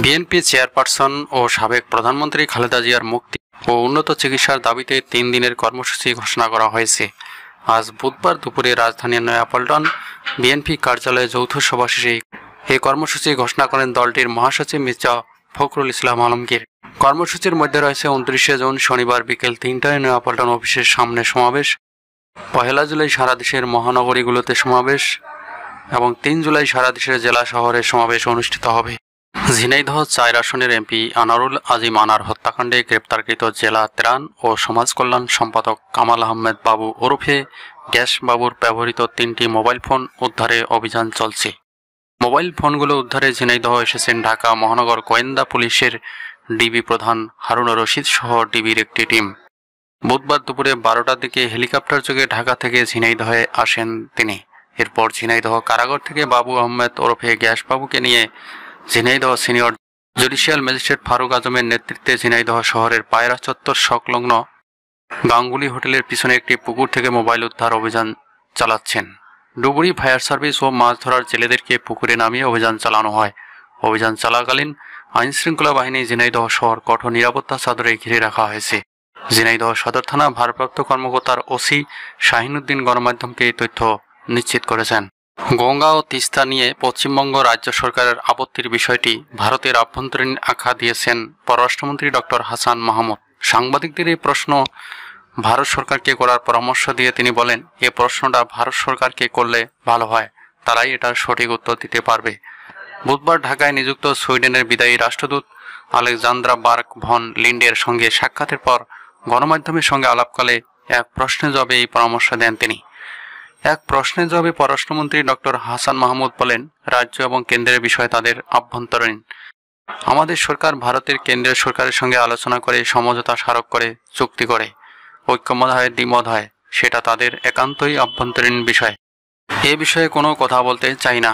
BNP chairperson ও সাবেক প্রধানমন্ত্রী খালেদা জিয়ার মুক্তি ও উন্নত চিকিৎসার দাবিতে 3 দিনের কর্মসূচি ঘোষণা করা হয়েছে। আজ বুধবার দুপুরে রাজধানীর নয়াপল্টন বিএনপি কার্যালয়ে যৌথ সভা শেষে এই কর্মসূচি ঘোষণা করেন দলটির মহাসচিব মির্জা ফখরুল ইসলাম আলমগীর। কর্মসূচির মধ্যে রয়েছে 29শে জুন শনিবার বিকেল 3টায় নয়াপল্টন অফিসের সামনে সমাবেশ, 1 জুলাই সারা দেশের মহানগরীগুলোতে সমাবেশ এবং 3 জুলাই সারা দেশের জেলা শহরে সমাবেশ অনুষ্ঠিত হবে। ঝিনাইদহ 4 আসনের এমপি আনারুল আজিম আনার হত্যাকাণ্ডে গ্রেপ্তারকৃত জেলা ত্রাণ ও সমাজ কল্যাণ সম্পাদক কামাল আহমেদ বাবু ওরফে গ্যাস বাবুর ব্যবহৃত 3টি মোবাইল ফোন উদ্ধারে অভিযান চলছে। মোবাইল ফোনগুলো উদ্ধারে ঝিনাইদহ এসেছেন ঢাকা মহানগর গোয়েন্দা পুলিশের ডিবি প্রধান হারুন রশিদ সহ ডিবির একটি টিম। বুধবার দুপুরে 12টার দিকে হেলিকপ্টার যোগে ঢাকা থেকে ঝিনাইদহে আসেন তিনি। এরপর ঝিনাইদহ কারাগার থেকে বাবু আহমেদ ওরফে গ্যাস বাবুকে নিয়ে Jhenaidah senior judicial magistrate Faruk আজমের নেতৃত্বে ঝিনাইদহ শহরের পায়রা চত্বর সংলগ্ন গাঙ্গুলি হোটেলের পিছনে একটি পুকুর থেকে মোবাইল উদ্ধার অভিযান চালাচ্ছেন। ডুবুরি ফায়ার সার্ভিস ও মাছ ধরার জেলেদেরকে পুকুরে নামিয়ে অভিযান চালানো হয়। অভিযান চলাকালীন আইনশৃঙ্খলা বাহিনী ঝিনাইদহ শহর কঠোর নিরাপত্তা চাদরে ঘিরে রাখা হয়েছে। ঝিনাইদহ সদর থানা ভারপ্রাপ্ত কর্মকর্তার ওসি শাহিনুদ্দিন গণমাধ্যমকে এই তথ্য নিশ্চিত করেছেন। গঙ্গা ও তিস্তা নিয়ে পশ্চিমবঙ্গ রাজ্য সরকারের আপত্তির বিষয়টি ভারতের আভ্যন্তরীণ আখ্যা দিয়েছেন পররাষ্ট্রমন্ত্রী ডক্টর হাসান মাহমুদ। সাংবাদিকদের এই প্রশ্ন ভারত সরকারকে করার পরামর্শ দিয়ে তিনি বলেন, এ প্রশ্নটা ভারত সরকারকে করলে ভালো হয়, তারাই এটার সঠিক উত্তর দিতে পারবে। বুধবার ঢাকায় নিযুক্ত সুইডেনের বিদায়ী রাষ্ট্রদূত আলেকজান্দ্রা বার্গ ভন লিন্ডের সঙ্গে সাক্ষাতের পর গণমাধ্যমের সঙ্গে আলাপকালে এক প্রশ্নের জবাবে এই পরামর্শ দেন তিনি। এক প্রশ্নের জবাবে পররাষ্ট্রমন্ত্রী ডক্টর হাসান মাহমুদ বলেন, রাজ্য এবং কেন্দ্রের বিষয় তাদের আভ্যন্তরীণ। আমাদের সরকার ভারতের কেন্দ্রীয় সরকারের সঙ্গে আলোচনা করে সমঝোতা স্মারক করে চুক্তি করে, ঐক্যমত হয় দ্বিমত হয়, সেটা তাদের একান্তই আভ্যন্তরীণ বিষয়। এ বিষয়ে কোনো কথা বলতে চাই না।